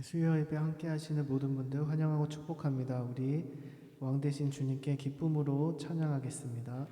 수요 예배 함께 하시는 모든 분들 환영하고 축복합니다. 우리 왕 대신 주님께 기쁨으로 찬양하겠습니다.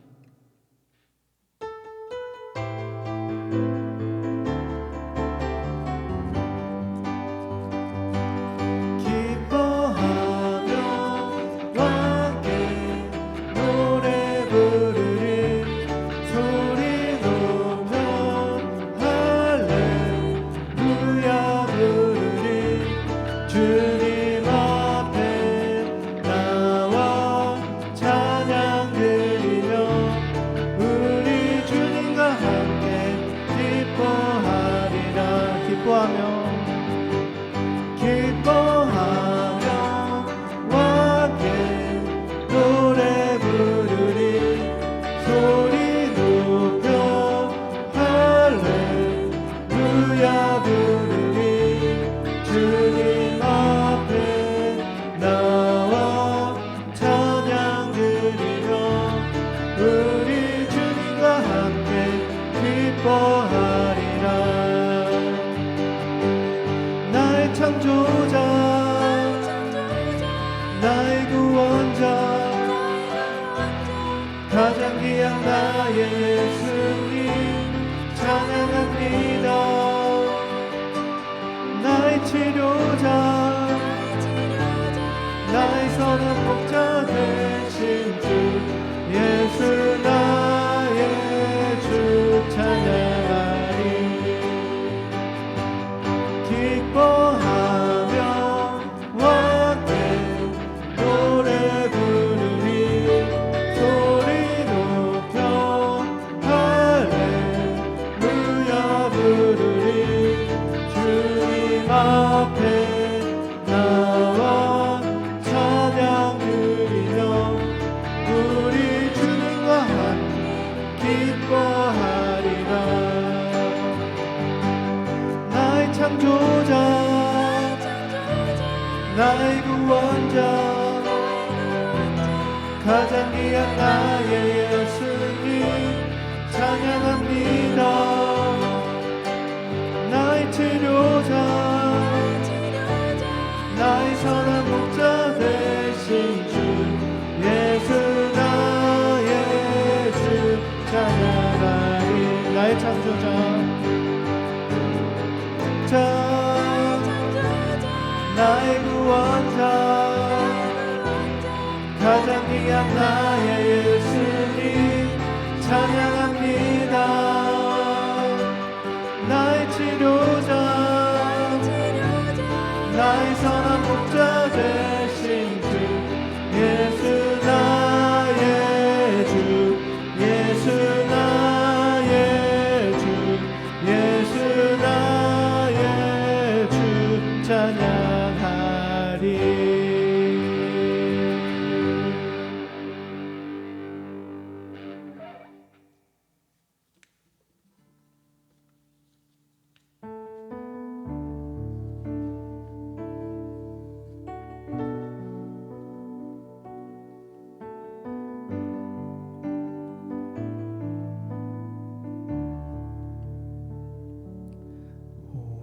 창조자 나의 구원자 가장 귀한 나의 예수님 찬양합니다. 나의 치료자 나의 선한 목자 되신 주 예수 나의 주 찬양하리. 기뻐하며 왕께 노래 부르리 소리 높여 할렐루야 부르리 주님 앞에 나와 찬양 드리며 우리 주님과 함께 기뻐하리라. 나의 창조자 나의 구원자 가장 귀한 나의 예수님 찬양합니다. 나의 치료자 나의 선한 목자 되신 주 예수 나의 주 찬양하리. 나의 창조자 나의 구원자 가장 귀한 나의 예수님 찬양합니다. 나의 치료자 나의 선한 목자 되신 주 예수 나의 주 예수 나의 주 예수 나의 주 찬양하리.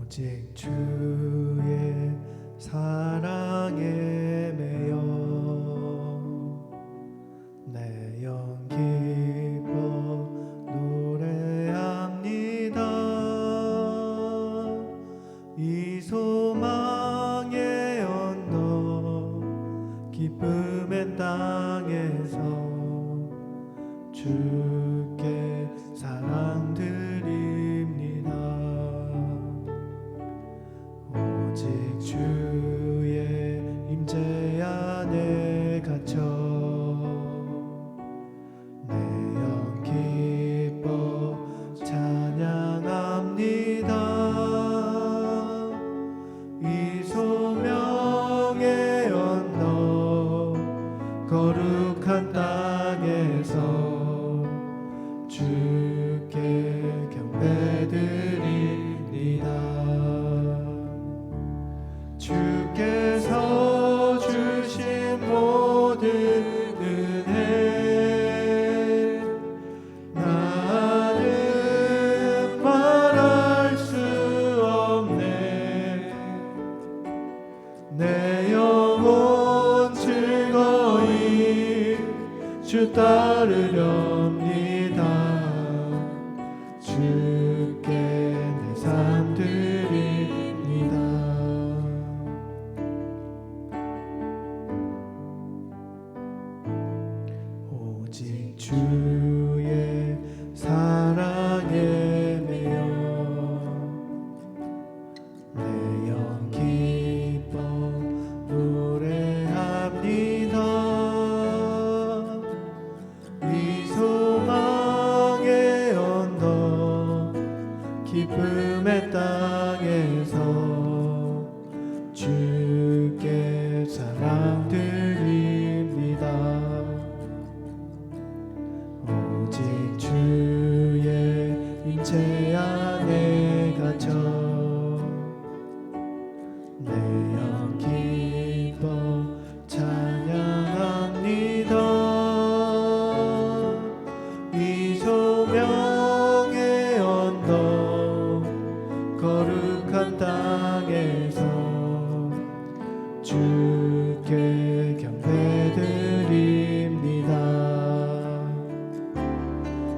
오직 주의 사랑에 매여 내 영 기뻐 노래합니다. 이 소망의 언덕 기쁨의 땅에서 주께 사랑 드립니다. 오직 주의 임재 안에 갇혀 내 영 기뻐 찬양합니다. 이 소명의 언덕 거룩한 땅에서 주께 경배드립니다. 주께서 주신 모든 은혜 나는 말할 수 없네. 내 영혼 즐거이 주 따르렵니다. 주께 내 삶 드립니다. 오직 주의 사랑에 매여 내 영 기뻐 노래합니다. 이 소망의 언덕 기쁨의 땅에서 주께 사랑 드립니다. 오직 주의 임재 안에 갇혀 내 영 기뻐 찬양합니다. 이 소명의 언덕 거룩한 땅에서 주께 경배드립니다.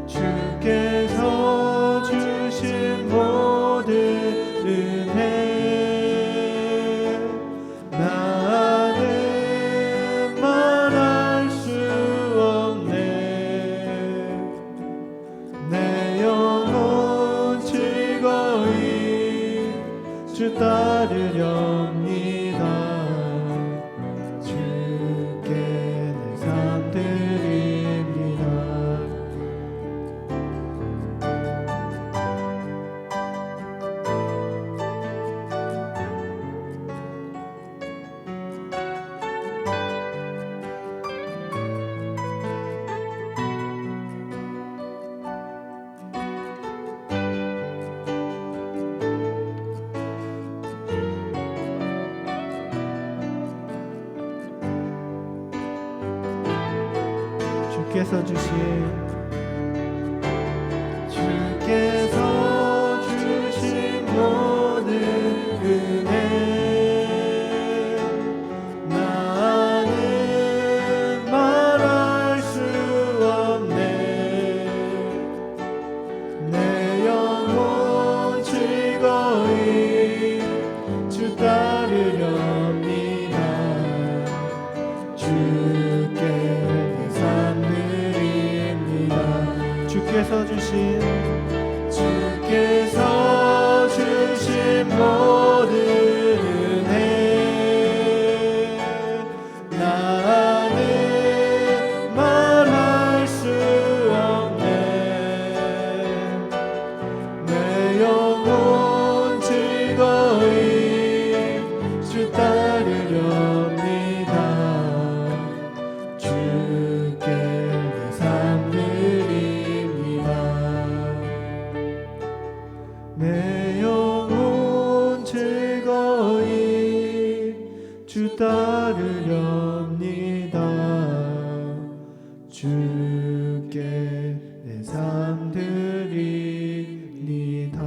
주께서 주신 모든 은혜 나는 말할 수 없네. 내 영혼 즐거이 주 따르렵니다. 주께 내 삶 드립니다. 주께서 주신 모든 은혜 나는 말할 수 없네. 내 영혼 즐거이 주 따르렵니다. 주께 내 삶 드립니다. 주께서 주신 모든 은혜 나는 말할 수 없네. 내 영혼 즐거이 주 따르렵니다. 주께 내 삶 드립니다. 내 영혼 즐거이 주 따르렵니다. 주께 내 삶 드립니다.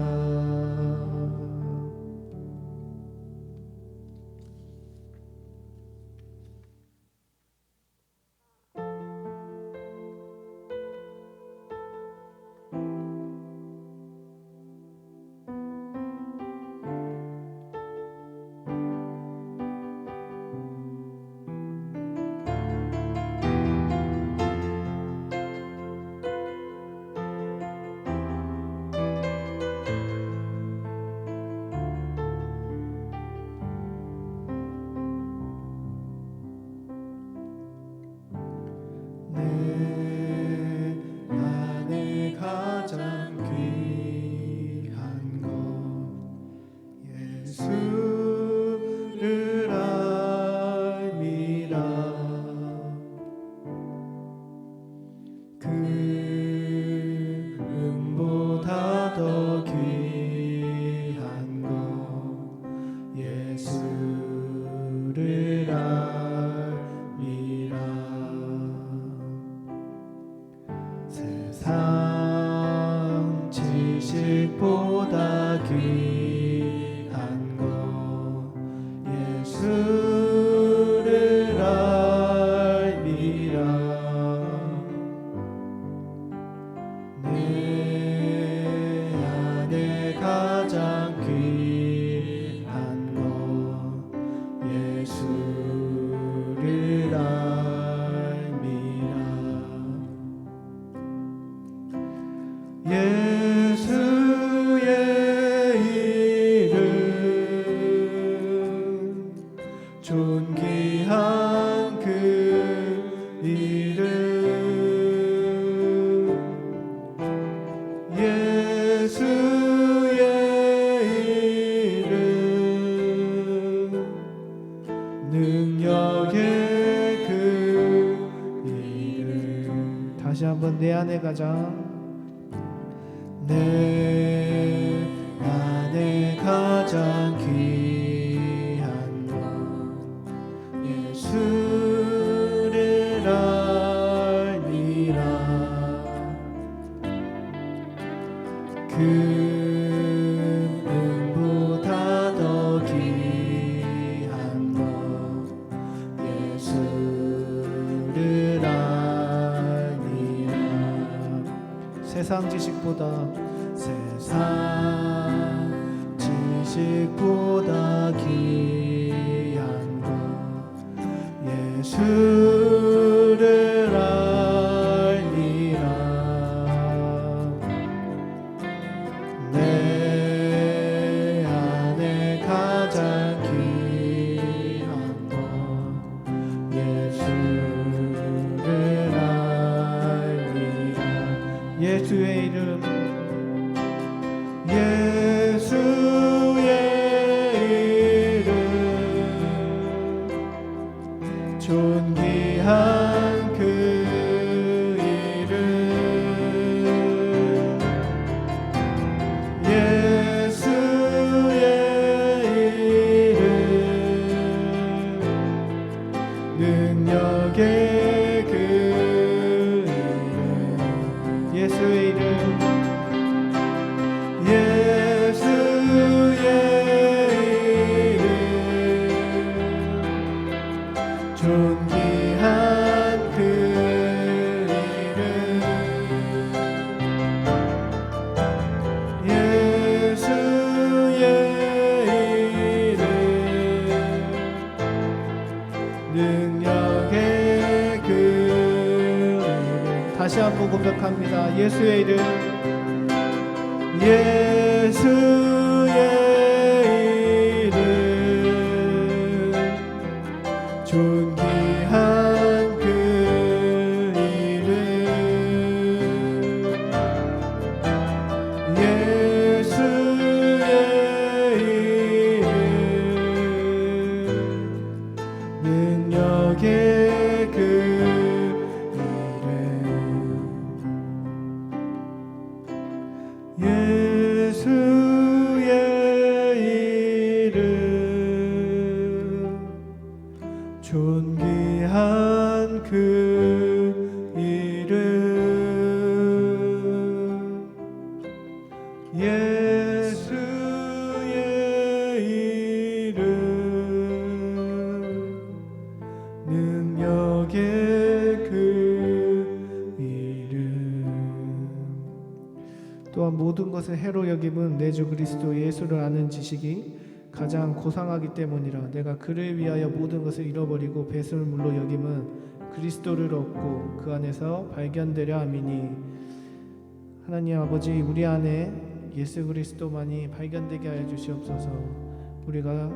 예수를 알미라. 예수의 이름 존귀한 그 이름 예수의 이름 능력의 그 이름. 다시 한번 내 안에 가장 내 안에 가장 귀한 것 예수를 알미라. 금보다 더 귀한 것 예수를 알미라. 세상 지식보다 세상 지식보다 귀한 것 예수를 알리라. 내 안에 가장 귀한 것 예수를 알리라. 예수의 이름 예수의 이름 존귀한 그 이름 예수의 이름 능력의 그 이름 예수의 이름 예수의 이름 존귀한 그 이름 예수의 이름 능력의 그 이름. 다시 한번 고백합니다. 예수의 이름 예수의 이름 존귀한 그 이름 예수의 이름 능력의 그 이름 예수의 이름 존귀한 그 이름 예수의 이름 능력의 그 이름. 또한 모든 것을 해로 여김은 내 주 그리스도 예수를 아는 지식이 가장 고상하기 때문이라. 내가 그를 위하여 모든 것을 잃어버리고 배설물로 여김은 그리스도를 얻고 그 안에서 발견되려 함이니. 하나님 아버지, 우리 안에 예수 그리스도만이 발견되게 하여 주시옵소서. 우리가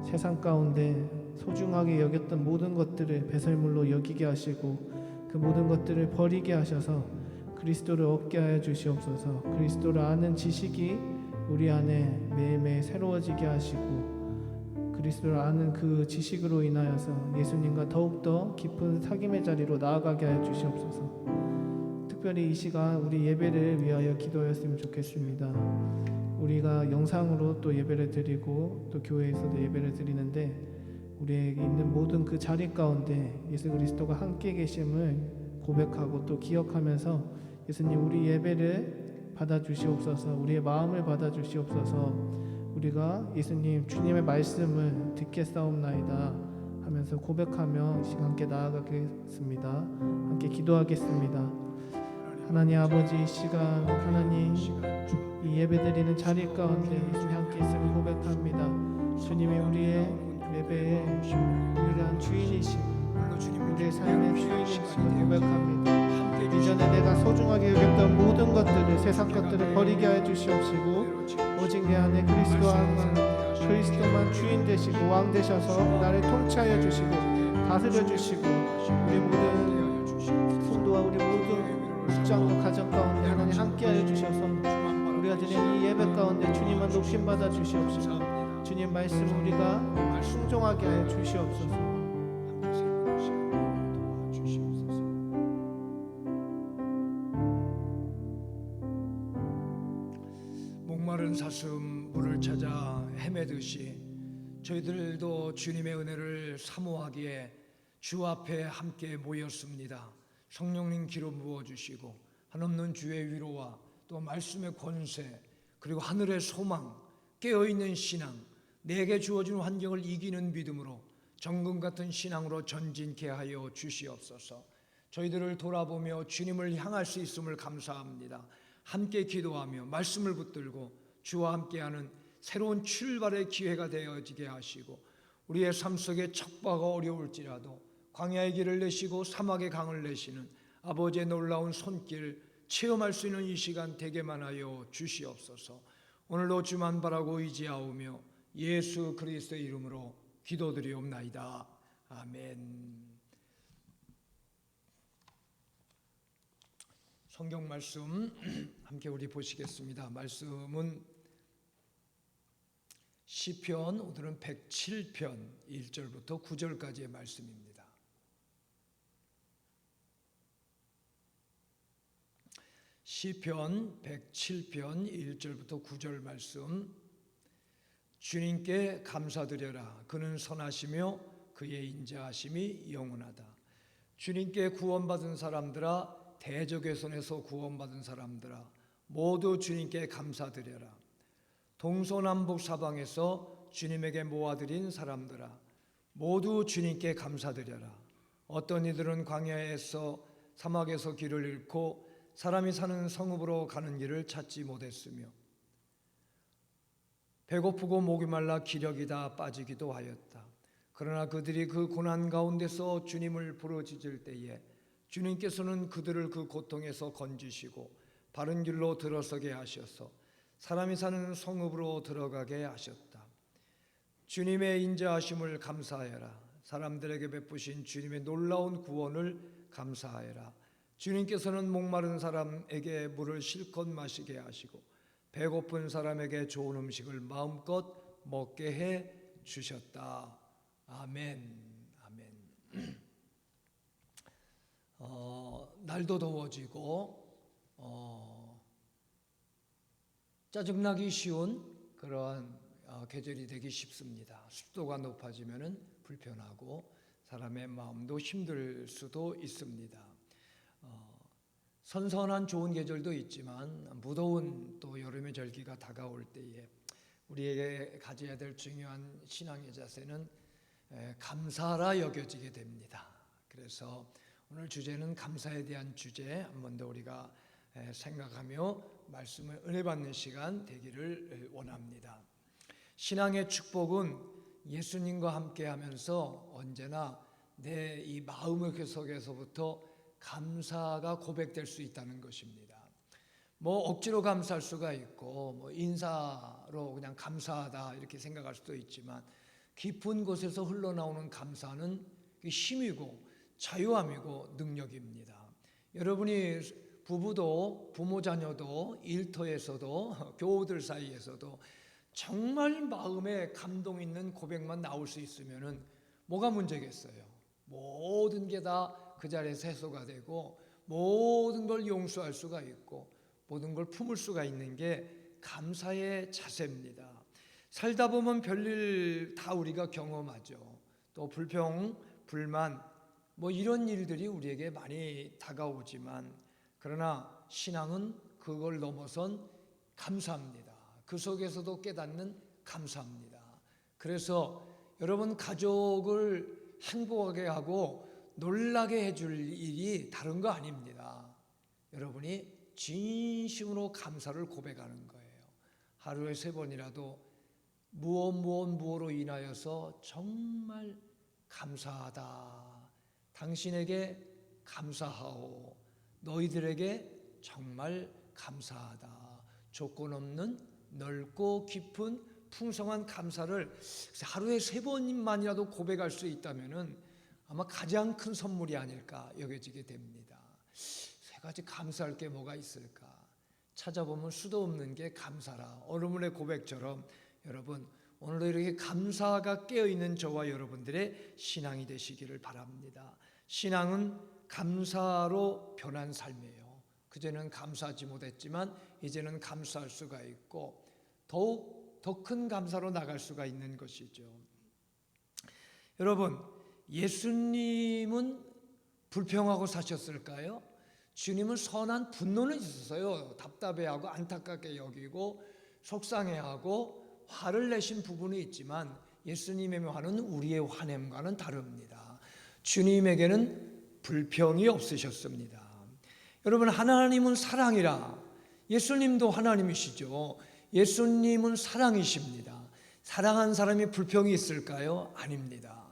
세상 가운데 소중하게 여겼던 모든 것들을 배설물로 여기게 하시고 그 모든 것들을 버리게 하셔서 그리스도를 얻게 하여 주시옵소서. 그리스도를 아는 지식이 우리 안에 매일매일 새로워지게 하시고 그리스도를 아는 그 지식으로 인하여서 예수님과 더욱더 깊은 사귐의 자리로 나아가게 하여 주시옵소서. 특별히 이 시간 우리 예배를 위하여 기도하였으면 좋겠습니다. 우리가 영상으로 또 예배를 드리고 또 교회에서도 예배를 드리는데 우리에게 있는 모든 그 자리 가운데 예수 그리스도가 함께 계심을 고백하고 또 기억하면서 예수님, 우리 예배를 받아주시옵소서. 우리의 마음을 받아주시옵소서. 우리가 예수님 주님의 말씀을 듣겠사옵나이다 하면서 고백하며 시간 함께 나아가겠습니다. 함께 기도하겠습니다. 하나님 아버지, 이 시간 하나님 이 예배드리는 자리 가운데 예수님 함께 있음을 고백합니다. 주님이 우리의 예배에 유일한 주인이시고 우리의 삶의 주인이시고 고백합니다. 이전에 내가 소중하게 여겼던 모든 것들을, 세상 것들을 버리게 해 주시옵시고 오직 내 안에 그리스도만 주인 되시고 왕 되셔서 나를 통치하여 주시고 다스려 주시고 우리 모든 성도와 우리 모든 직장과 가정 가운데 하나님 함께하여 주셔서 우리가 드리는 이 예배 가운데 주님만 높임 받아 주시옵시고 주님 말씀 우리가 순종하게 하여 주시옵소서. 목마른 사슴 물을 찾아 헤매듯이 저희들도 주님의 은혜를 사모하기에 주 앞에 함께 모였습니다. 성령님 기름 부어주시고 한없는 주의 위로와 또 말씀의 권세 그리고 하늘의 소망, 깨어있는 신앙, 내게 주어진 환경을 이기는 믿음으로 정금 같은 신앙으로 전진케 하여 주시옵소서. 저희들을 돌아보며 주님을 향할 수 있음을 감사합니다. 함께 기도하며 말씀을 붙들고 주와 함께하는 새로운 출발의 기회가 되어지게 하시고 우리의 삶 속에 척박하고 어려울지라도 광야의 길을 내시고 사막의 강을 내시는 아버지의 놀라운 손길 체험할 수 있는 이 시간 되게만 하여 주시옵소서. 오늘도 주만 바라고 의지하오며 예수 그리스도의 이름으로 기도드리옵나이다. 아멘. 성경 말씀 함께 우리 보시겠습니다. 말씀은 시편, 오늘은 107편 1절부터 9절까지의 말씀입니다. 시편 107편 1절부터 9절 말씀. 주님께 감사드려라. 그는 선하시며 그의 인자하심이 영원하다. 주님께 구원받은 사람들아, 대적의 손에서 구원받은 사람들아, 모두 주님께 감사드려라. 동서남북 사방에서 주님에게 모아드린 사람들아, 모두 주님께 감사드려라. 어떤 이들은 광야에서 사막에서 길을 잃고 사람이 사는 성읍으로 가는 길을 찾지 못했으며 배고프고 목이 말라 기력이 다 빠지기도 하였다. 그러나 그들이 그 고난 가운데서 주님을 부르짖을 때에 주님께서는 그들을 그 고통에서 건지시고 바른 길로 들어서게 하셔서 사람이 사는 성읍으로 들어가게 하셨다. 주님의 인자하심을 감사하여라. 사람들에게 베푸신 주님의 놀라운 구원을 감사하여라. 주님께서는 목마른 사람에게 물을 실컷 마시게 하시고 배고픈 사람에게 좋은 음식을 마음껏 먹게 해 주셨다. 아멘. 아멘. 날도 더워지고 짜증나기 쉬운 그러한 계절이 되기 쉽습니다. 습도가 높아지면 불편하고 사람의 마음도 힘들 수도 있습니다. 선선한 좋은 계절도 있지만 무더운 또 여름의 절기가 다가올 때에 우리에게 가져야 될 중요한 신앙의 자세는 감사라 여겨지게 됩니다. 그래서 오늘 주제는 감사에 대한 주제 한 번 더 우리가 생각하며 말씀을 은혜 받는 시간 되기를 원합니다. 신앙의 축복은 예수님과 함께 하면서 언제나 내 이 마음의 속에서부터 감사가 고백될 수 있다는 것입니다. 뭐 억지로 감사할 수가 있고 뭐 인사로 그냥 감사하다 이렇게 생각할 수도 있지만 깊은 곳에서 흘러나오는 감사는 힘이고 자유함이고 능력입니다. 여러분이 부부도 부모 자녀도 일터에서도 교우들 사이에서도 정말 마음에 감동 있는 고백만 나올 수 있으면은 뭐가 문제겠어요? 모든 게 다 그 자리에서 해소가 되고 모든 걸 용서할 수가 있고 모든 걸 품을 수가 있는 게 감사의 자세입니다. 살다 보면 별일 다 우리가 경험하죠. 또 불평, 불만 뭐 이런 일들이 우리에게 많이 다가오지만 그러나 신앙은 그걸 넘어선 감사합니다. 그 속에서도 깨닫는 감사합니다. 그래서 여러분 가족을 행복하게 하고 놀라게 해줄 일이 다른 거 아닙니다. 여러분이 진심으로 감사를 고백하는 거예요. 하루에 3번이라도 무엇으로 인하여서 정말 감사하다. 당신에게 감사하오. 너희들에게 정말 감사하다. 조건 없는 넓고 깊은 풍성한 감사를 하루에 3번만이라도 고백할 수 있다면은 아마 가장 큰 선물이 아닐까 여겨지게 됩니다. 3가지 감사할 게 뭐가 있을까? 찾아보면 수도 없는 게 감사라. 어른의 고백처럼 여러분 오늘도 이렇게 감사가 깨어있는 저와 여러분들의 신앙이 되시기를 바랍니다. 신앙은 감사로 변한 삶이에요. 그전에는 감사하지 못했지만 이제는 감사할 수가 있고 더욱 더 큰 감사로 나갈 수가 있는 것이죠. 여러분, 예수님은 불평하고 사셨을까요? 주님은 선한 분노는 있었어요. 답답해하고 안타깝게 여기고 속상해하고 화를 내신 부분이 있지만 예수님의 화는 우리의 화냄과는 다릅니다. 주님에게는 불평이 없으셨습니다. 여러분, 하나님은 사랑이라. 예수님도 하나님이시죠. 예수님은 사랑이십니다. 사랑한 사람이 불평이 있을까요? 아닙니다.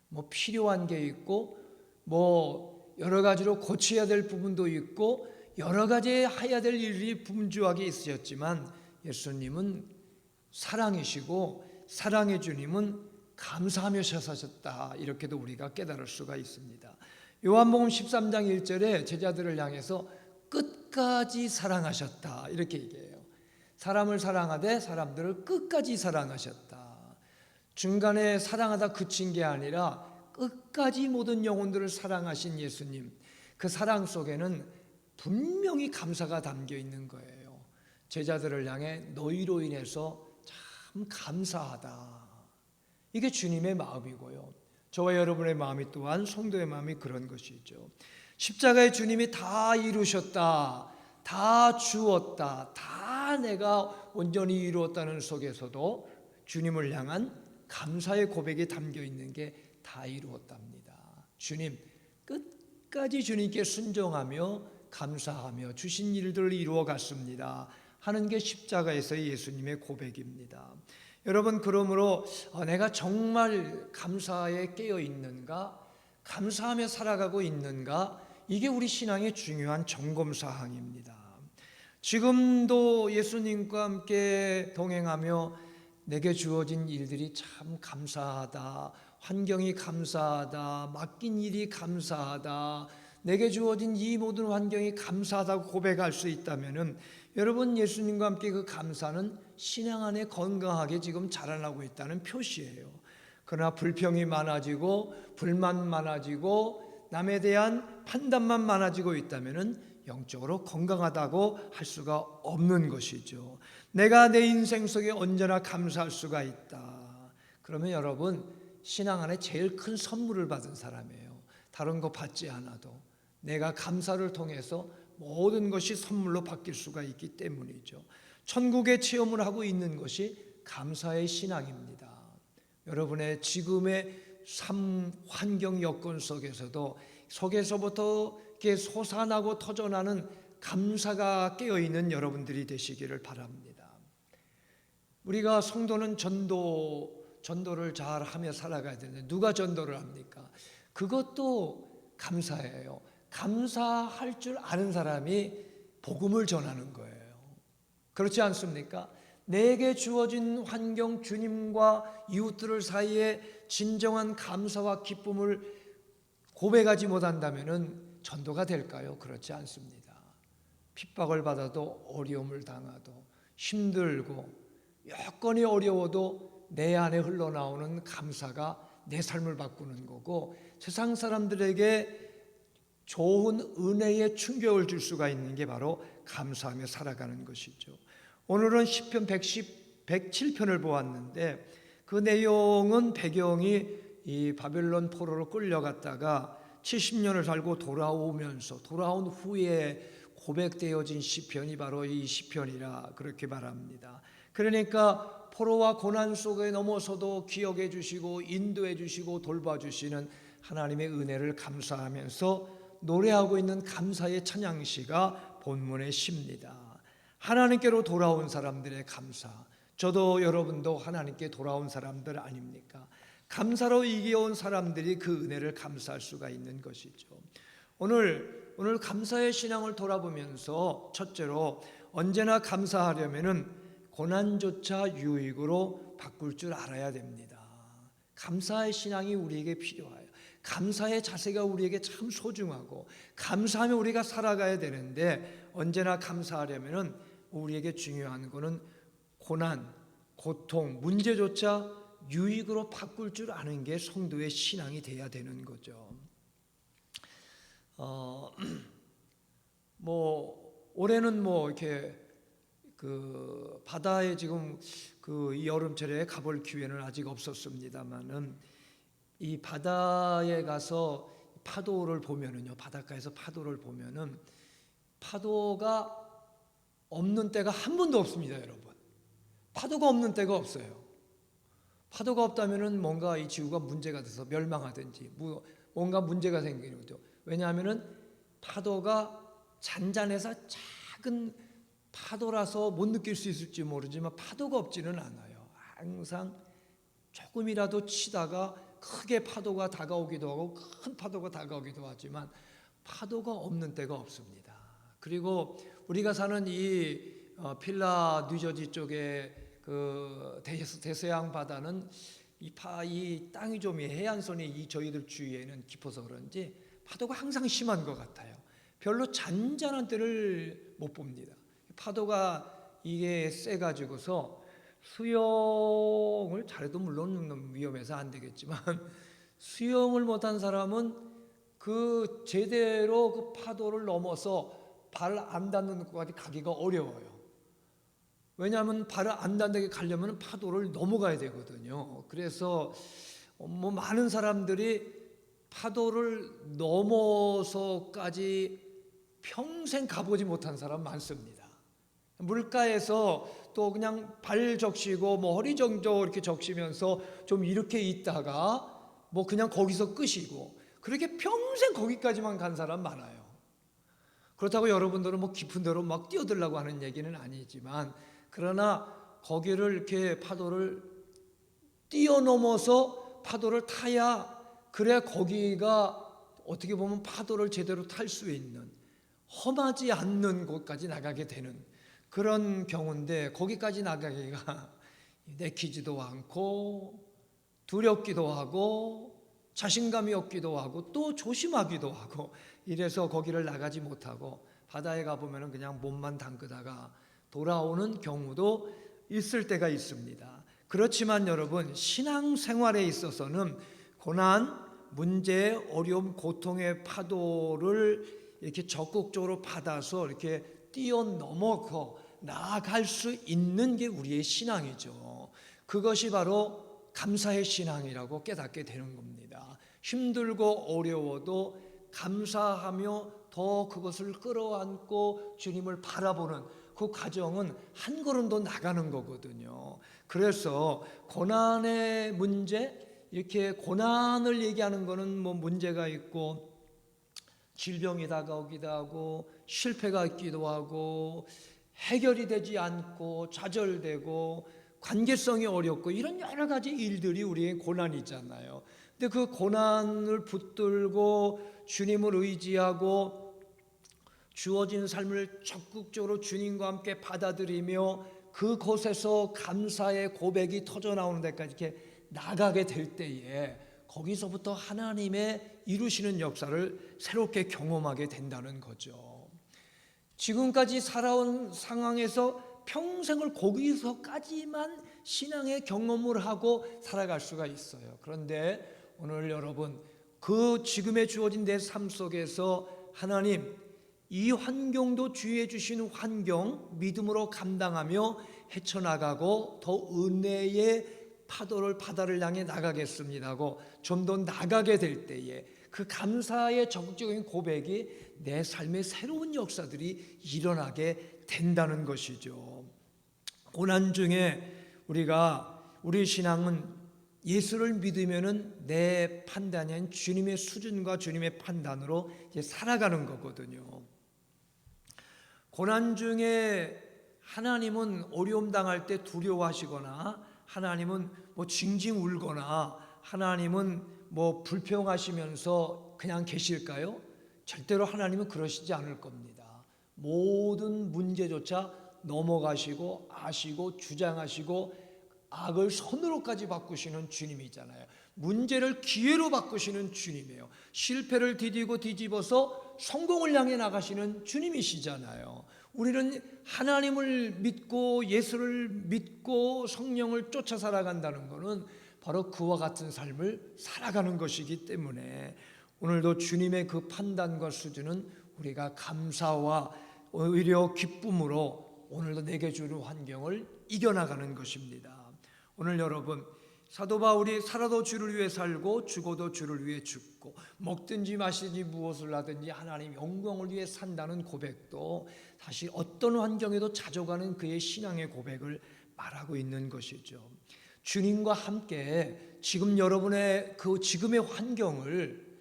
뭐 필요한 게 있고 뭐 여러 가지로 고쳐야 될 부분도 있고 여러 가지 해야 될 일이 분주하게 있으셨지만 예수님은 사랑이시고 사랑의 주님은 감사하며 사셨다. 이렇게도 우리가 깨달을 수가 있습니다. 요한복음 13장 1절에 제자들을 향해서 끝까지 사랑하셨다. 이렇게 얘기해요. 사람을 사랑하되 사람들을 끝까지 사랑하셨다. 중간에 사랑하다 그친 게 아니라 끝까지 모든 영혼들을 사랑하신 예수님, 그 사랑 속에는 분명히 감사가 담겨 있는 거예요. 제자들을 향해 너희로 인해서 참 감사하다. 이게 주님의 마음이고요. 저와 여러분의 마음이 또한 성도의 마음이 그런 것이죠. 십자가에 주님이 다 이루셨다, 다 주었다, 다 내가 온전히 이루었다는 속에서도 주님을 향한 감사의 고백이 담겨 있는 게 다 이루었답니다. 주님, 끝까지 주님께 순종하며 감사하며 주신 일들을 이루어 갔습니다 하는 게 십자가에서의 예수님의 고백입니다. 여러분, 그러므로 내가 정말 감사에 깨어 있는가, 감사하며 살아가고 있는가, 이게 우리 신앙의 중요한 점검사항입니다. 지금도 예수님과 함께 동행하며 내게 주어진 일들이 참 감사하다, 환경이 감사하다, 맡긴 일이 감사하다, 내게 주어진 이 모든 환경이 감사하다고 고백할 수 있다면은 여러분, 예수님과 함께 그 감사는 신앙 안에 건강하게 지금 자라나고 있다는 표시예요. 그러나 불평이 많아지고 불만 많아지고 남에 대한 판단만 많아지고 있다면은 영적으로 건강하다고 할 수가 없는 것이죠. 내가 내 인생 속에 언제나 감사할 수가 있다. 그러면 여러분, 신앙 안에 제일 큰 선물을 받은 사람이에요. 다른 거 받지 않아도 내가 감사를 통해서 모든 것이 선물로 바뀔 수가 있기 때문이죠. 천국의 체험을 하고 있는 것이 감사의 신앙입니다. 여러분의 지금의 삶 환경 여건 속에서부터 이렇게 솟아나고 터져나는 감사가 깨어있는 여러분들이 되시기를 바랍니다. 우리가 성도는 전도를 잘 하며 살아가야 되는데 누가 전도를 합니까? 그것도 감사예요. 감사할 줄 아는 사람이 복음을 전하는 거예요. 그렇지 않습니까? 내게 주어진 환경, 주님과 이웃들 사이에 진정한 감사와 기쁨을 고백하지 못한다면 전도가 될까요? 그렇지 않습니다. 핍박을 받아도, 어려움을 당하도, 힘들고 여건이 어려워도 내 안에 흘러나오는 감사가 내 삶을 바꾸는 거고, 세상 사람들에게 좋은 은혜의 충격을 줄 수가 있는 게 바로 감사하며 살아가는 것이죠. 오늘은 시편 107편을 보았는데 그 내용은 배경이 이 바벨론 포로로 끌려갔다가 70년을 살고 돌아온 후에 고백되어진 시편이 바로 이 시편이라 그렇게 말합니다. 그러니까 포로와 고난 속에 넘어서도 기억해 주시고 인도해 주시고 돌봐주시는 하나님의 은혜를 감사하면서 노래하고 있는 감사의 찬양시가 본문의 시입니다. 하나님께로 돌아온 사람들의 감사, 저도 여러분도 하나님께 돌아온 사람들 아닙니까? 감사로 이겨온 사람들이 그 은혜를 감사할 수가 있는 것이죠. 오늘 감사의 신앙을 돌아보면서 첫째로 언제나 감사하려면은 고난조차 유익으로 바꿀 줄 알아야 됩니다. 감사의 신앙이 우리에게 필요해요. 감사의 자세가 우리에게 참 소중하고 감사하며 우리가 살아가야 되는데 언제나 감사하려면은 우리에게 중요한 거는 고난, 고통, 문제조차 유익으로 바꿀 줄 아는 게 성도의 신앙이 돼야 되는 거죠. 올해는 이렇게 그 바다에 지금 이 여름철에 가볼 기회는 아직 없었습니다만은 이 바다에 가서 파도를 보면은요, 바닷가에서 파도를 보면은 파도가 없는 때가 한 번도 없습니다, 여러분. 파도가 없는 때가 없어요. 파도가 없다면은 뭔가 이 지구가 문제가 돼서 멸망하든지 뭔가 문제가 생기는 거죠. 왜냐하면은 파도가 잔잔해서 작은 파도라서 못 느낄 수 있을지 모르지만 파도가 없지는 않아요. 항상 조금이라도 치다가 크게 파도가 다가오기도 하고 큰 파도가 다가오기도 하지만 파도가 없는 때가 없습니다. 그리고 우리가 사는 이 필라 뉴저지 쪽에 그 대서양 바다는 이 땅이 좀 해안선이 저희들 주위에는 깊어서 그런지 파도가 항상 심한 것 같아요. 별로 잔잔한 때를 못 봅니다. 파도가 이게 세가지고서 수영을 잘해도 물론 위험해서 안 되겠지만 수영을 못한 사람은 그 제대로 그 파도를 넘어서 발 안 닿는 곳까지 가기가 어려워요. 왜냐하면 발을 안 닿게 가려면 파도를 넘어가야 되거든요. 그래서 많은 사람들이 파도를 넘어서까지 평생 가보지 못한 사람 많습니다. 물가에서 또 그냥 발 적시고 허리 정도 이렇게 적시면서 좀 이렇게 있다가 그냥 거기서 끝이고 그렇게 평생 거기까지만 간 사람 많아요. 그렇다고 여러분들은 깊은 데로 막 뛰어들라고 하는 얘기는 아니지만 그러나 거기를 이렇게 파도를 뛰어넘어서 파도를 타야 그래야 거기가 어떻게 보면 파도를 제대로 탈 수 있는 험하지 않는 곳까지 나가게 되는 그런 경우인데 거기까지 나가기가 내키지도 않고 두렵기도 하고 자신감이 없기도 하고 또 조심하기도 하고 이래서 거기를 나가지 못하고 바다에 가보면 그냥 몸만 담그다가 돌아오는 경우도 있을 때가 있습니다. 그렇지만 여러분 신앙생활에 있어서는 고난, 문제, 어려움, 고통의 파도를 이렇게 적극적으로 받아서 이렇게 뛰어넘어 나아갈 수 있는 게 우리의 신앙이죠. 그것이 바로 감사의 신앙이라고 깨닫게 되는 겁니다. 힘들고 어려워도 감사하며 더 그것을 끌어안고 주님을 바라보는 그 과정은 한 걸음도 나가는 거거든요. 그래서 고난의 문제, 이렇게 고난을 얘기하는 거는 문제가 있고 질병이 다가오기도 하고 실패가 있기도 하고 해결이 되지 않고 좌절되고 관계성이 어렵고 이런 여러 가지 일들이 우리의 고난이잖아요. 근데 그 고난을 붙들고 주님을 의지하고 주어진 삶을 적극적으로 주님과 함께 받아들이며 그곳에서 감사의 고백이 터져나오는 데까지 이렇게 나가게 될 때에 거기서부터 하나님의 이루시는 역사를 새롭게 경험하게 된다는 거죠. 지금까지 살아온 상황에서 평생을 거기서까지만 신앙의 경험을 하고 살아갈 수가 있어요. 그런데 오늘 여러분 그 지금에 주어진 내 삶 속에서 하나님 이 환경도 주의 주신 환경 믿음으로 감당하며 헤쳐나가고 더 은혜의 바다를 향해 나가겠습니다 하고 좀 더 나가게 될 때에 그 감사의 적극적인 고백이 내 삶의 새로운 역사들이 일어나게 된다는 것이죠. 고난 중에 우리 신앙은 예수를 믿으면은 내 판단이 아닌 주님의 수준과 주님의 판단으로 이제 살아가는 거거든요. 고난 중에 하나님은 어려움 당할 때 두려워하시거나 하나님은 뭐 징징 울거나 하나님은 뭐 불평하시면서 그냥 계실까요? 절대로 하나님은 그러시지 않을 겁니다. 모든 문제조차 넘어가시고 아시고 주장하시고 악을 선으로까지 바꾸시는 주님이잖아요. 문제를 기회로 바꾸시는 주님이에요. 실패를 디디고 뒤집어서 성공을 향해 나가시는 주님이시잖아요. 우리는 하나님을 믿고 예수를 믿고 성령을 쫓아 살아간다는 것은 바로 그와 같은 삶을 살아가는 것이기 때문에 오늘도 주님의 그 판단과 수준은 우리가 감사와 오히려 기쁨으로 오늘도 내게 주는 환경을 이겨나가는 것입니다. 오늘 여러분, 사도 바울이 살아도 주를 위해 살고 죽어도 주를 위해 죽고 먹든지 마시든지 무엇을 하든지 하나님 영광을 위해 산다는 고백도 사실 어떤 환경에도 자족하는 그의 신앙의 고백을 말하고 있는 것이죠. 주님과 함께 지금 여러분의 그 지금의 환경을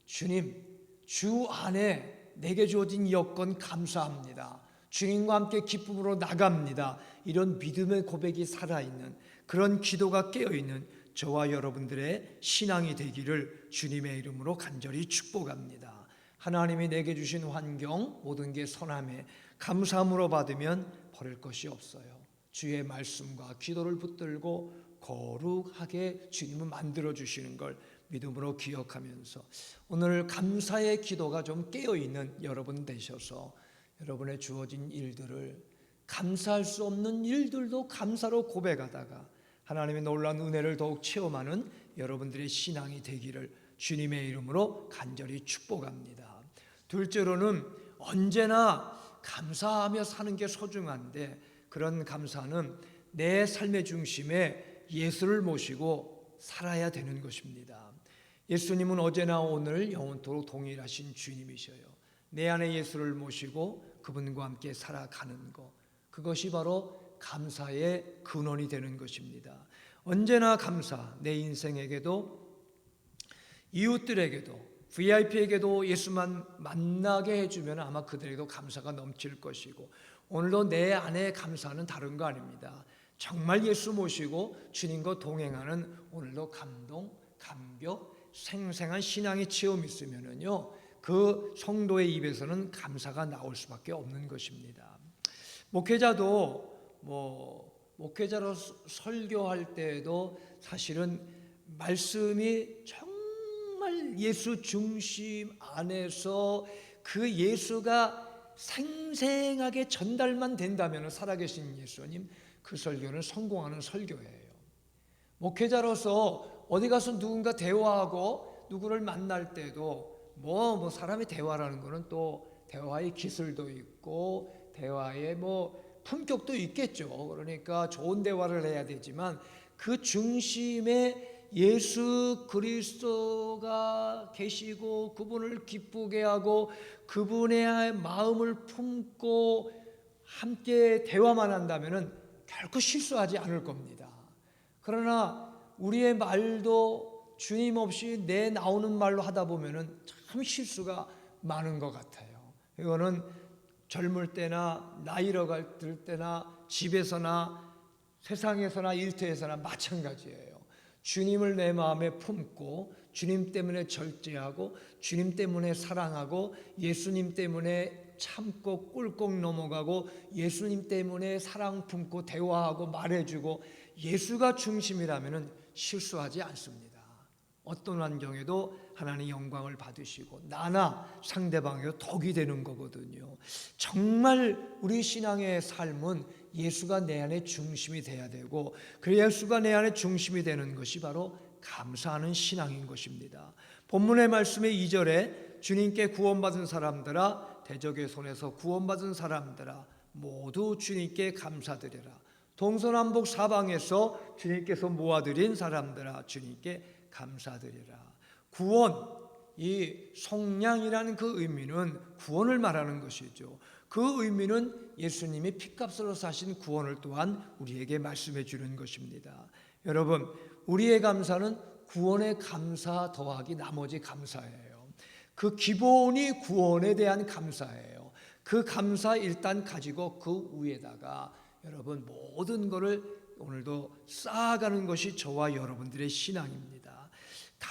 주님, 주 안에 내게 주어진 여건 감사합니다. 주님과 함께 기쁨으로 나갑니다. 이런 믿음의 고백이 살아있는 그런 기도가 깨어있는 저와 여러분들의 신앙이 되기를 주님의 이름으로 간절히 축복합니다. 하나님이 내게 주신 환경 모든 게 선함에 감사함으로 받으면 버릴 것이 없어요. 주의 말씀과 기도를 붙들고 거룩하게 주님은 만들어 주시는 걸 믿음으로 기억하면서 오늘 감사의 기도가 좀 깨어있는 여러분 되셔서 여러분의 주어진 일들을 감사할 수 없는 일들도 감사로 고백하다가 하나님의 놀라운 은혜를 더욱 체험하는 여러분들의 신앙이 되기를 주님의 이름으로 간절히 축복합니다. 둘째로는 언제나 감사하며 사는 게 소중한데 그런 감사는 내 삶의 중심에 예수를 모시고 살아야 되는 것입니다. 예수님은 어제나 오늘 영원토록 동일하신 주님이셔요. 내 안에 예수를 모시고 그분과 함께 살아가는 것, 그것이 바로 감사의 근원이 되는 것입니다. 언제나 감사, 내 인생에게도 이웃들에게도 VIP에게도 예수만 만나게 해주면 아마 그들에게도 감사가 넘칠 것이고 오늘도 내 안에 감사는 다른 거 아닙니다. 정말 예수 모시고 주님과 동행하는 오늘도 감동, 감격, 생생한 신앙의 체험이 있으면은요 그 성도의 입에서는 감사가 나올 수밖에 없는 것입니다. 목회자도 목회자로 설교할 때에도 사실은 말씀이 정말 예수 중심 안에서 그 예수가 생생하게 전달만 된다면 살아계신 예수님 그 설교는 성공하는 설교예요. 목회자로서 어디 가서 누군가 대화하고 누구를 만날 때도 사람의 대화라는 거는 또 대화의 기술도 있고 대화의 품격도 있겠죠. 그러니까 좋은 대화를 해야 되지만 그 중심에 예수 그리스도가 계시고 그분을 기쁘게 하고 그분의 마음을 품고 함께 대화만 한다면은 결코 실수하지 않을 겁니다. 그러나 우리의 말도 주님 없이 내 나오는 말로 하다 보면은 참 실수가 많은 것 같아요. 이거는 젊을 때나 나이로 갈 때나 집에서나 세상에서나 일터에서나 마찬가지예요. 주님을 내 마음에 품고 주님 때문에 절제하고 주님 때문에 사랑하고 예수님 때문에 참고 꿀꺽 넘어가고 예수님 때문에 사랑 품고 대화하고 말해주고 예수가 중심이라면 실수하지 않습니다. 어떤 환경에도 하나님의 영광을 받으시고 나나 상대방에게 덕이 되는 거거든요. 정말 우리 신앙의 삶은 예수가 내 안에 중심이 돼야 되고 그 예수가 내 안에 중심이 되는 것이 바로 감사하는 신앙인 것입니다. 본문의 말씀의 2절에 주님께 구원받은 사람들아 대적의 손에서 구원받은 사람들아 모두 주님께 감사드려라. 동서남북 사방에서 주님께서 모아드린 사람들아 주님께 감사드리라. 구원, 이 속량이라는 그 의미는 구원을 말하는 것이죠. 그 의미는 예수님이 피값으로 사신 구원을 또한 우리에게 말씀해 주는 것입니다. 여러분, 우리의 감사는 구원의 감사 더하기 나머지 감사예요. 그 기본이 구원에 대한 감사예요. 그 감사 일단 가지고 그 위에다가 여러분 모든 것을 오늘도 쌓아가는 것이 저와 여러분들의 신앙입니다.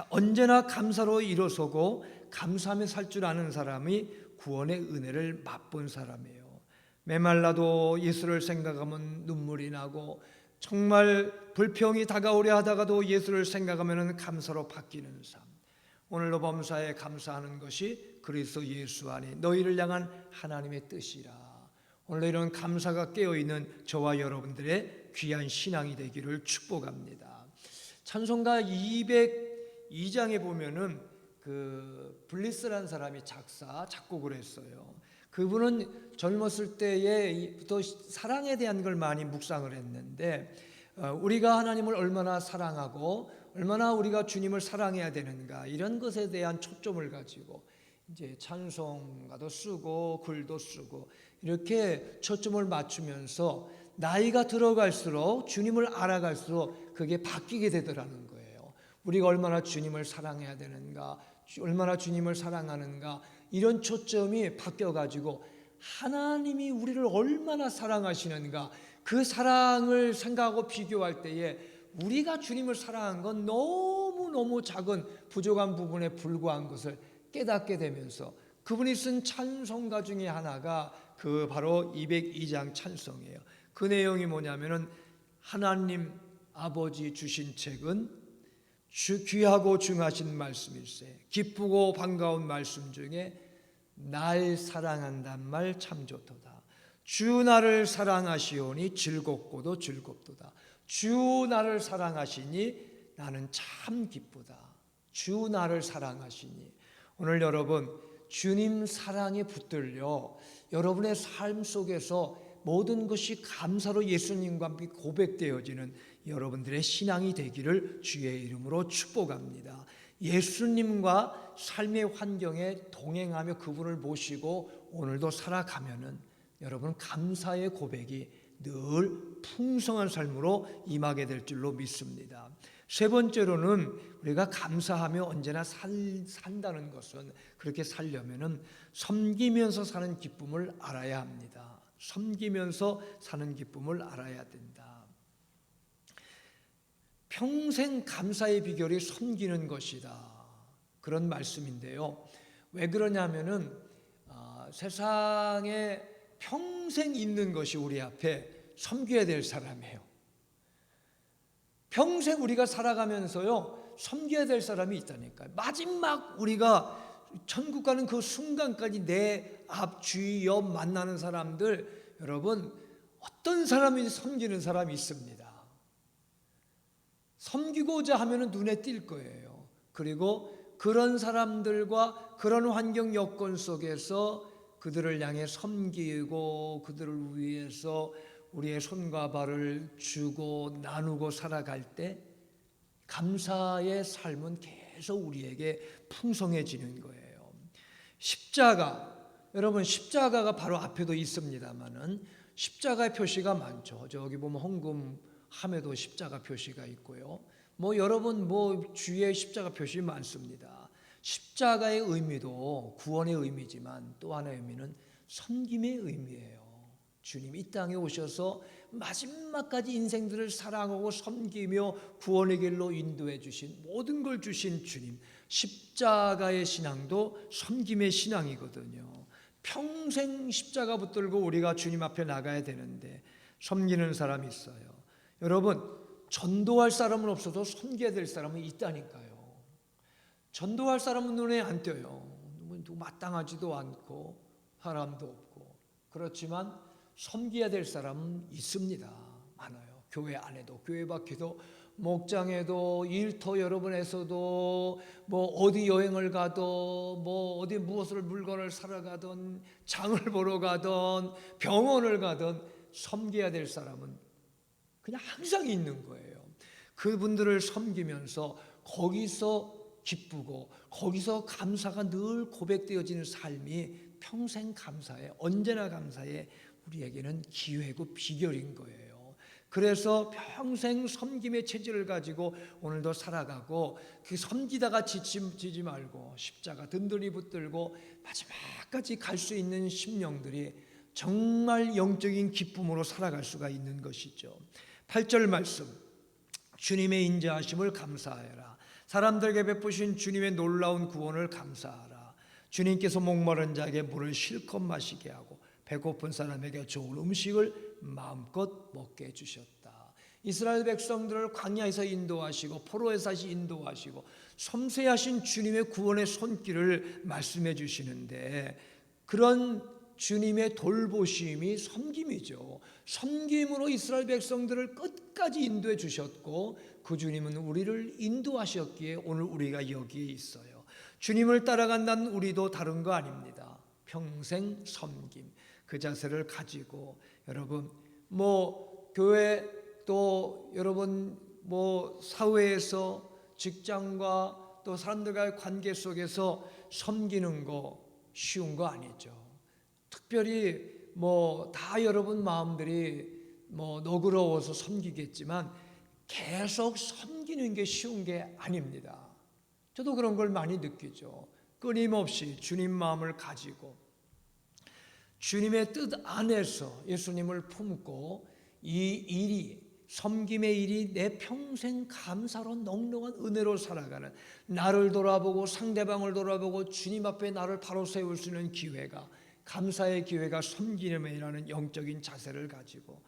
언제나 감사로 일어서고 감사하며 살 줄 아는 사람이 구원의 은혜를 맛본 사람이에요. 메말라도 예수를 생각하면 눈물이 나고 정말 불평이 다가오려 하다가도 예수를 생각하면 감사로 바뀌는 삶. 오늘도 범사에 감사하는 것이 그리스도 예수 안에 너희를 향한 하나님의 뜻이라. 오늘 이런 감사가 깨어있는 저와 여러분들의 귀한 신앙이 되기를 축복합니다. 찬송가 202장에 보면은 그 블리스라는 사람이 작곡을 했어요. 그분은 젊었을 때부터 사랑에 대한 걸 많이 묵상을 했는데 우리가 하나님을 얼마나 사랑하고 얼마나 우리가 주님을 사랑해야 되는가 이런 것에 대한 초점을 가지고 이제 찬송가도 쓰고 글도 쓰고 이렇게 초점을 맞추면서 나이가 들어갈수록 주님을 알아갈수록 그게 바뀌게 되더라는 거예요. 우리가 얼마나 주님을 사랑해야 되는가, 얼마나 주님을 사랑하는가 이런 초점이 바뀌어가지고 하나님이 우리를 얼마나 사랑하시는가 그 사랑을 생각하고 비교할 때에 우리가 주님을 사랑한 건 너무너무 작은 부족한 부분에 불과한 것을 깨닫게 되면서 그분이 쓴 찬송가 중에 하나가 그 바로 202장 찬송이에요. 그 내용이 뭐냐면은 하나님 아버지 주신 책은 귀하고 중하신 말씀일세 기쁘고 반가운 말씀 중에 날 사랑한단 말 참 좋도다. 주 나를 사랑하시오니 즐겁고도 즐겁도다. 주 나를 사랑하시니 나는 참 기쁘다. 주 나를 사랑하시니. 오늘 여러분 주님 사랑에 붙들려 여러분의 삶 속에서 모든 것이 감사로 예수님과 함께 고백되어지는 여러분들의 신앙이 되기를 주의 이름으로 축복합니다. 예수님과 삶의 환경에 동행하며 그분을 모시고 오늘도 살아가면은 여러분 감사의 고백이 늘 풍성한 삶으로 임하게 될 줄로 믿습니다. 세 번째로는 우리가 감사하며 언제나 산다는 것은 그렇게 살려면은 섬기면서 사는 기쁨을 알아야 합니다. 섬기면서 사는 기쁨을 알아야 된다. 평생 감사의 비결이 섬기는 것이다. 그런 말씀인데요. 왜 그러냐면은 세상에 평생 있는 것이 우리 앞에 섬겨야 될 사람이에요. 평생 우리가 살아가면서요 섬겨야 될 사람이 있다니까요. 마지막 우리가 천국 가는 그 순간까지 내 앞 주위 옆 만나는 사람들 여러분 어떤 사람이 섬기는 사람이 있습니다. 섬기고자 하면 눈에 띌 거예요. 그리고 그런 사람들과 그런 환경 여건 속에서 그들을 향해 섬기고 그들을 위해서 우리의 손과 발을 주고 나누고 살아갈 때 감사의 삶은 계속 우리에게 풍성해지는 거예요. 십자가, 여러분 십자가가 바로 앞에도 있습니다만은 십자가의 표시가 많죠. 저기 보면 헌금함에도 십자가 표시가 있고요. 여러분 주위에 십자가 표시 많습니다. 십자가의 의미도 구원의 의미지만 또 하나의 의미는 섬김의 의미예요. 주님 이 땅에 오셔서 마지막까지 인생들을 사랑하고 섬기며 구원의 길로 인도해 주신 모든 걸 주신 주님, 십자가의 신앙도 섬김의 신앙이거든요. 평생 십자가 붙들고 우리가 주님 앞에 나가야 되는데 섬기는 사람이 있어요. 여러분 전도할 사람은 없어도 섬겨야 될 사람은 있다니까요. 전도할 사람은 눈에 안 띄어요. 마땅하지도 않고 사람도 없고. 그렇지만 섬겨야 될 사람은 있습니다. 많아요. 교회 안에도 교회 밖에도 목장에도 일터 여러분에서도 어디 여행을 가도 어디 무엇을 물건을 사러 가든 장을 보러 가든 병원을 가든 섬겨야 될 사람은 그냥 항상 있는 거예요. 그분들을 섬기면서 거기서 기쁘고 거기서 감사가 늘 고백되어지는 삶이 평생 감사에 언제나 감사에 우리에게는 기회고 비결인 거예요. 그래서 평생 섬김의 체질을 가지고 오늘도 살아가고, 그 섬기다가 지지 말고 십자가 든든히 붙들고 마지막까지 갈 수 있는 심령들이 정말 영적인 기쁨으로 살아갈 수가 있는 것이죠. 8절 말씀, 주님의 인자하심을 감사하여라. 사람들에게 베푸신 주님의 놀라운 구원을 감사하라. 주님께서 목마른 자에게 물을 실컷 마시게 하고 배고픈 사람에게 좋은 음식을 마음껏 먹게 해주셨다. 이스라엘 백성들을 광야에서 인도하시고 포로에서 다시 인도하시고 섬세하신 주님의 구원의 손길을 말씀해 주시는데, 그런 주님의 돌보심이 섬김이죠. 섬김으로 이스라엘 백성들을 끝까지 인도해 주셨고, 그 주님은 우리를 인도하셨기에 오늘 우리가 여기에 있어요. 주님을 따라간다는 우리도 다른 거 아닙니다. 평생 섬김, 그 자세를 가지고 여러분 교회 또 여러분 사회에서 직장과 또 사람들과의 관계 속에서 섬기는 거 쉬운 거 아니죠. 특별히 다 여러분 마음들이 너그러워서 섬기겠지만 계속 섬기는 게 쉬운 게 아닙니다. 저도 그런 걸 많이 느끼죠. 끊임없이 주님 마음을 가지고 주님의 뜻 안에서 예수님을 품고 이 일이, 섬김의 일이 내 평생 감사로 넉넉한 은혜로 살아가는, 나를 돌아보고 상대방을 돌아보고 주님 앞에 나를 바로 세울 수 있는 기회가, 감사의 기회가 섬김이라는 영적인 자세를 가지고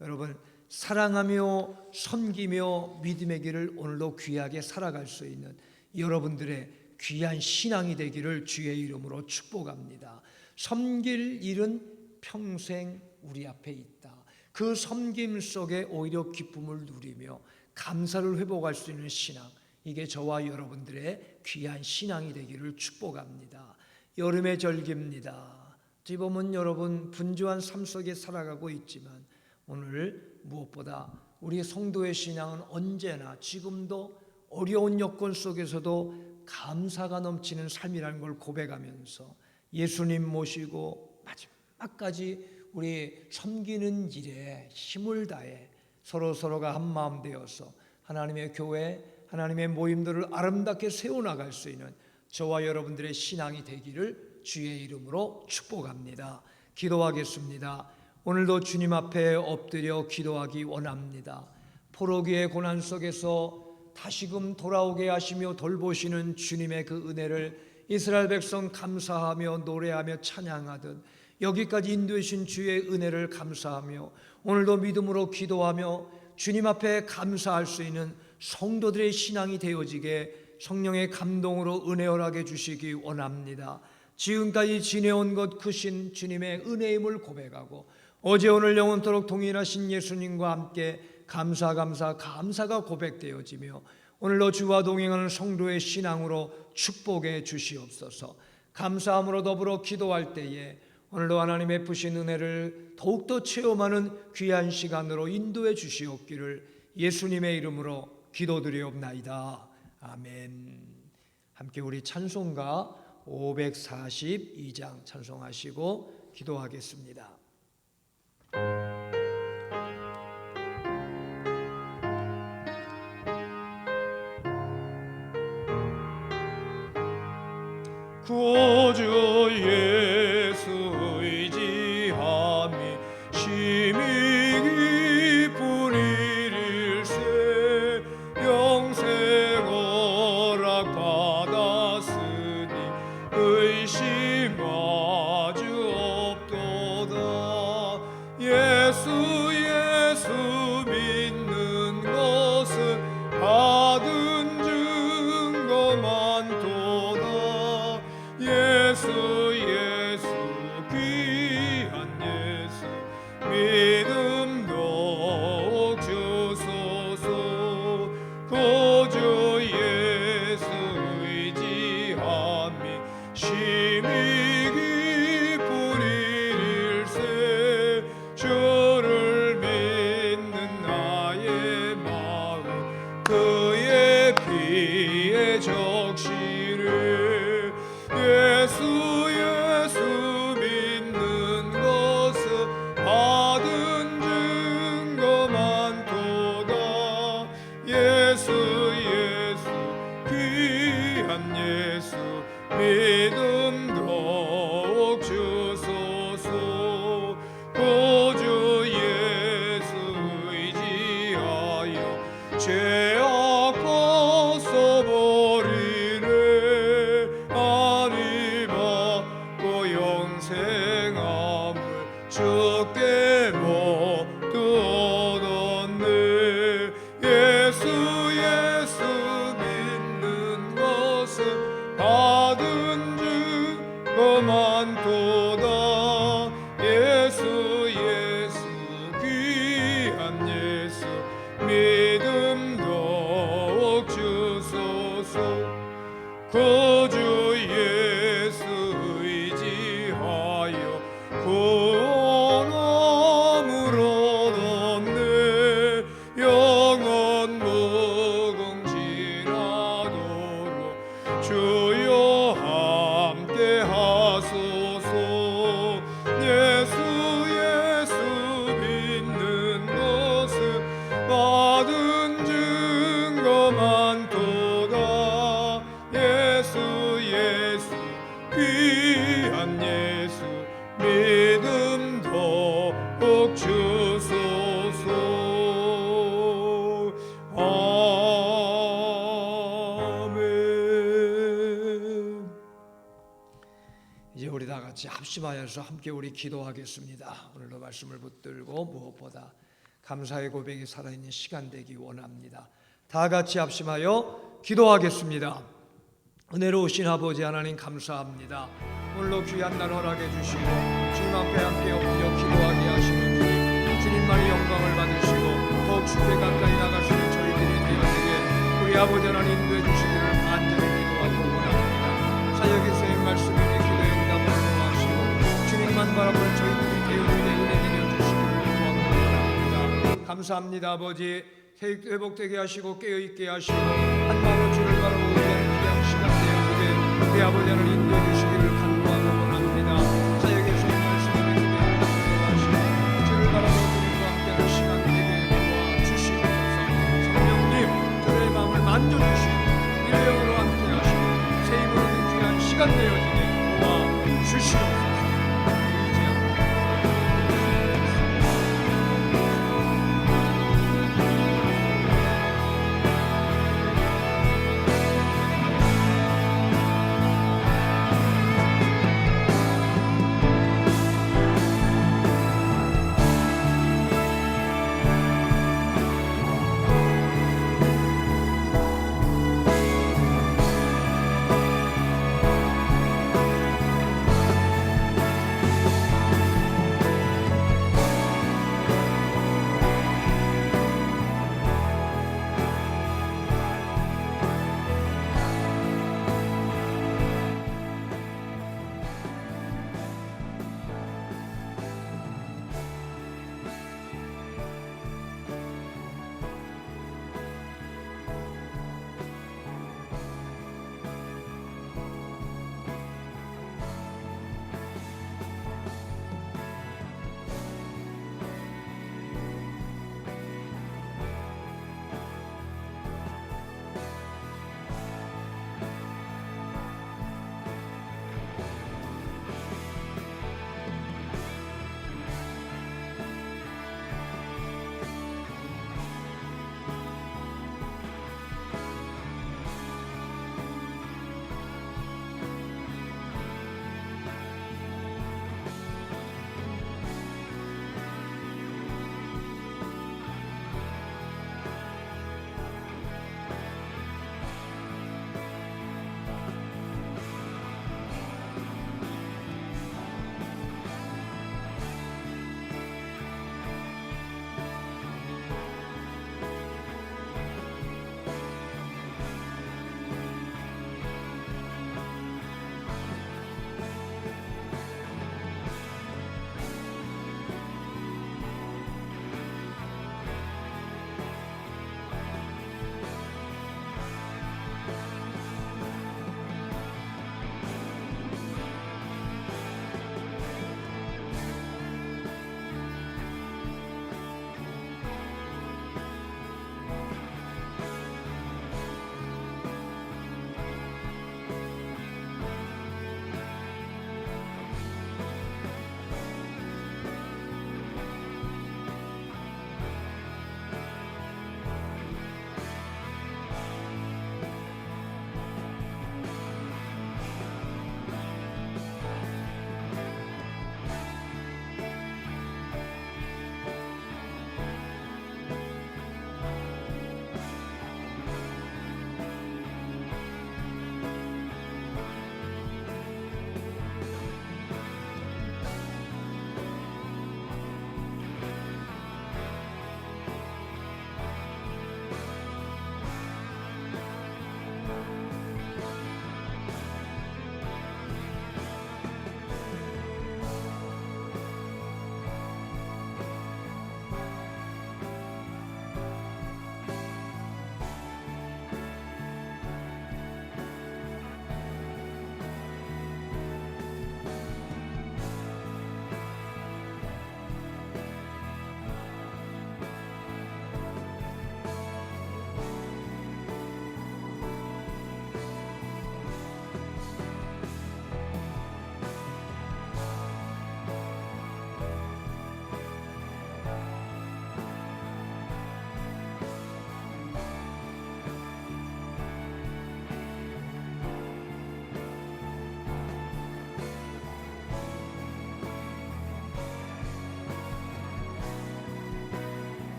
여러분 사랑하며 섬기며 믿음의 길을 오늘도 귀하게 살아갈 수 있는 여러분들의 귀한 신앙이 되기를 주의 이름으로 축복합니다. 섬길 일은 평생 우리 앞에 있다. 그 섬김 속에 오히려 기쁨을 누리며 감사를 회복할 수 있는 신앙, 이게 저와 여러분들의 귀한 신앙이 되기를 축복합니다. 여름의 절기입니다. 어찌 보면 여러분 분주한 삶 속에 살아가고 있지만 오늘 무엇보다 우리 성도의 신앙은 언제나 지금도 어려운 여건 속에서도 감사가 넘치는 삶이라는 걸 고백하면서 예수님 모시고 마지막까지 우리 섬기는 일에 힘을 다해 서로가 한 마음 되어서 하나님의 교회, 하나님의 모임들을 아름답게 세워나갈 수 있는 저와 여러분들의 신앙이 되기를 주의 이름으로 축복합니다. 기도하겠습니다. 오늘도 주님 앞에 엎드려 기도하기 원합니다. 포로기의 고난 속에서 다시금 돌아오게 하시며 돌보시는 주님의 그 은혜를 이스라엘 백성 감사하며 노래하며 찬양하듯 여기까지 인도해 주신 주의 은혜를 감사하며 오늘도 믿음으로 기도하며 주님 앞에 감사할 수 있는 성도들의 신앙이 되어지게 성령의 감동으로 은혜 허락해 주시기 원합니다. 지금까지 지내온 것 크신 주님의 은혜임을 고백하고 어제 오늘 영원토록 동일하신 예수님과 함께 감사가 고백되어지며 오늘도 주와 동행하는 성도의 신앙으로 축복해 주시옵소서. 감사함으로 더불어 기도할 때에 오늘도 하나님의 푸신 은혜를 더욱더 체험하는 귀한 시간으로 인도해 주시옵기를 예수님의 이름으로 기도드리옵나이다. 아멘. 함께 우리 찬송가 542장 찬송하시고 기도하겠습니다. 구주 예수 의지함이 심히 깊은 일일세 영생 허락 받았으니 의심하주 없도다. 예수 믿는 것은 받은 증거 많도다. 예수 예수 믿음 더욱 주소서. 구주 예수 의지하여 죄악 벗어버리네. 아니 받고 영생함을 주께 모두 얻었네. 예수 믿는 것은 받은 증거 많도다. 예수 귀한 예수 믿음 더욱 주소서. 구주 예수 의지하여 구원함을 얻었네. 영원 무궁지나도록 주여 함께 하소서. 예수 믿는 것은 받은 증거 많도다. 예수 귀한 예수 믿음 더욱 주소서. 아멘. 이제 우리 다 같이 합심하여서 함께 우리 기도하겠습니다. 오늘도 말씀을 붙들고 무엇보다 감사의 고백이 살아있는 시간 되기 원합니다. 다 같이 합심하여 기도하겠습니다. 은혜로우신 아버지 하나님 감사합니다. 오늘도 귀한 날 허락해 주시고 주님 앞에 함께 엎드려 기도하게 하시는 주님, 주님만이 영광을 받으시고 더욱 주께 가까이 나가시는 저희들이 되어지게 우리 아버지 하나님 인도해 주시기를 간절히 기도하고 원합니다. 사역에서의 말씀이 기도의 응답을 도와주시고 주님만 바라보는 저희들이 되어지게 은혜 내려주시기를 구하고 원합니다. 감사합니다. 아버지 회복되게 하시고 깨어있게 하시고 한마음으로 주를 바라보고 의지하는 귀한 시간 되어지게 우리 아버지 하나님 인도해 주시기를 간구하고 원합니다. 사역에서의 말씀을 기도하시고 주를 바라보고 주님과 함께하는 시간 되게 도와주시옵소서. 성령님 저의 마음을 만져주시고 일령으로 함께하시고 새 힘으로 귀한 시간 되어지게 도와주시옵소서.